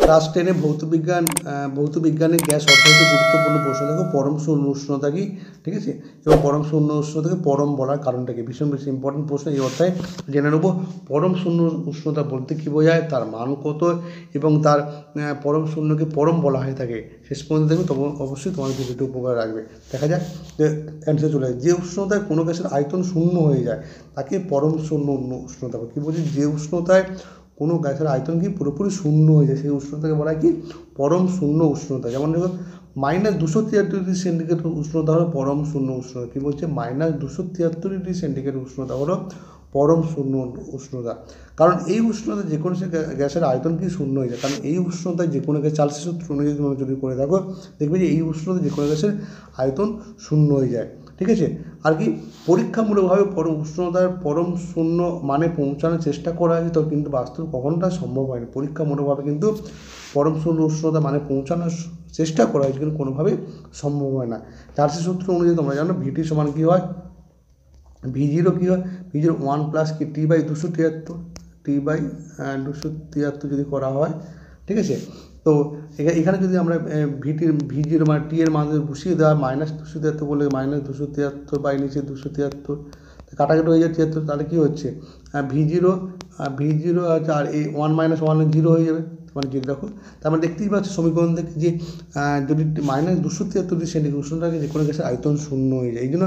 Class 10 ভৌতবিজ্ঞানে gas অত্যন্ত গুরুত্বপূর্ণ প্রশ্ন। দেখো পরম শূন্য উষ্ণতা কি, ঠিক আছে, এবং পরম শূন্য উষ্ণতাকে পরম বলার কারণটা কি, ভীষণ বেশি ইম্পর্টেন্ট প্রশ্ন। এই অধ্যায়ে জেনে নেব পরম শূন্য উষ্ণতা বলতে কী বোঝায়, তার মান কত, এবং তার পরম শূন্যকে পরম বলা হয়ে থাকে। শেষ পর্যন্ত দেখবে, তখন অবশ্যই তোমাদের ভিডিওটি উপকার রাখবে। দেখা যাক যে অ্যান্সার চলে যায়। যে উষ্ণতায় কোনো গ্যাসের আয়তন শূন্য হয়ে যায় তাকে পরম শূন্য উষ্ণতা বলে। কী বলছি, যে উষ্ণতায় কোনো গ্যাসের আয়তন কি পুরোপুরি শূন্য হয়ে যায় সেই উষ্ণতাকে বলা হয় কি পরম শূন্য উষ্ণতা। যেমন দেখো -273°C উষ্ণতা হলো পরম শূন্য উষ্ণতা। কী বলছে, -273°C উষ্ণতা হলো পরম শূন্য উষ্ণতা। কারণ এই উষ্ণতা যে কোনো গ্যাসের আয়তন কি শূন্য হয়ে যায়। কারণ এই উষ্ণতায় যে কোনো গ্যাস চার্লসের সূত্র অনুযায়ী তোমরা যদি করে থাকো দেখবে যে এই উষ্ণতায় যে কোনো গ্যাসের আয়তন শূন্য হয়ে যায়, ঠিক আছে। আর কি পরীক্ষামূলকভাবে উষ্ণতার পরম শূন্য মানে পৌঁছানোর চেষ্টা করা হয়েছে, তো কিন্তু বাস্তবে কখনোটা সম্ভব হয়নি। পরীক্ষামূলকভাবে কিন্তু পরম শূন্য উষ্ণতা মানে পৌঁছানোর চেষ্টা করা হয়েছে, কিন্তু কোনোভাবে সম্ভব হয় না। চার্লসের সূত্র অনুযায়ী তোমরা জানো ভিটি সমান কী হয়, V0 কী হয়, V0 1 প্লাস কি T/273, T/273 যদি করা হয়, ঠিক আছে। তো এখানে যদি আমরা V0 মানে টি এর মান বসিয়ে দেওয়া -273 বলে -273 বাই নিচে 273 কাটাকাটি হয়ে যায় 73, তাহলে কী হচ্ছে V0 আছে, আর এই 1 - 1 0 হয়ে যাবে, মানে যেটা দেখো তার মানে দেখতেই পাচ্ছ সমীকরণ থেকে যে যদি -273°C উষ্ণতাকে যে কোনো গ্যাসের আয়তন শূন্য হয়ে যায়, এই জন্য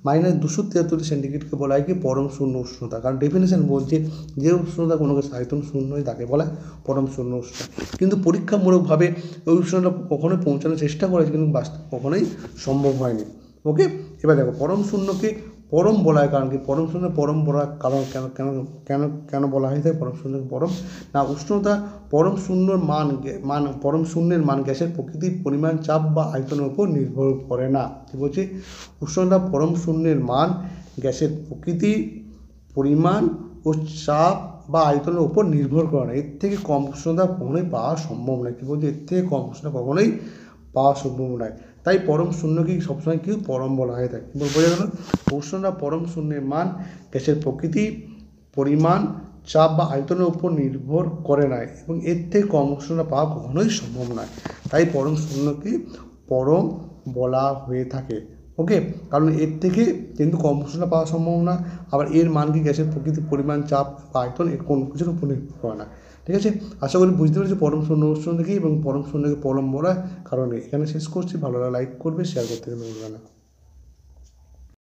-273°C বলা হয় কি পরম শূন্য উষ্ণতা। কারণ ডেফিনেশন বলছে যে উষ্ণতা কোনো গ্যাসের আয়তন শূন্য হয় তাকে বলা পরম শূন্য উষ্ণতা। কিন্তু পরীক্ষামূলকভাবে ওই উষ্ণতা কখনোই পৌঁছানোর চেষ্টা করেছে, কিন্তু বাস্তব কখনোই সম্ভব হয়নি। ওকে, এবার দেখো পরম শূন্যকে পরম বলা হয় কারণ কি, পরম শূন্য পরম বলার কারণ কেন কেন কেন কেন বলা হয় তাই পরম শূন্যকে পরম না, উষ্ণতা পরম শূন্যর পরম শূন্যের মান গ্যাসের প্রকৃতি, পরিমাণ, চাপ বা আয়তনের উপর নির্ভর করে না। কী বলছি, উষ্ণতা পরম শূন্যের মান গ্যাসের প্রকৃতি, পরিমাণ ও চাপ বা আয়তনের উপর নির্ভর করে না। এর থেকে কম উষ্ণতা কখনোই পাওয়া সম্ভব নয়। কী বলছি, এর থেকে কম উষ্ণতা কখনোই পাওয়া সম্ভব নয়। তাই পরম শূন্যকে সবসময় কি পরম বলা হয়ে থাকে। বোঝা গেল, উষ্ণতা পরম শূন্যের মান গ্যাসের প্রকৃতি, পরিমাণ, চাপ বা আয়তনের উপর নির্ভর করে না, এবং এর থেকে কম উষ্ণতা পাওয়া কখনোই সম্ভব নয়। তাই পরম শূন্যকে পরম বলা হয়ে থাকে। ওকে, কারণ এর থেকে কিন্তু কম উষ্ণতা পাওয়া সম্ভব না, আবার এর মান কি গ্যাসের প্রকৃতি, পরিমাণ, চাপ বা আয়তন এর কোনো কিছুর উপর নির্ভর করে না। ঠিক আছে, আশা করি বুঝতে পেরেছি পরম শূন্য উষ্ণতা কি এবং পরম শূন্যকে পরম বলার কারণে। এখানে শেষ করছি, ভালো লাগলে লাইক করবে, শেয়ার করতে ভুলবে না।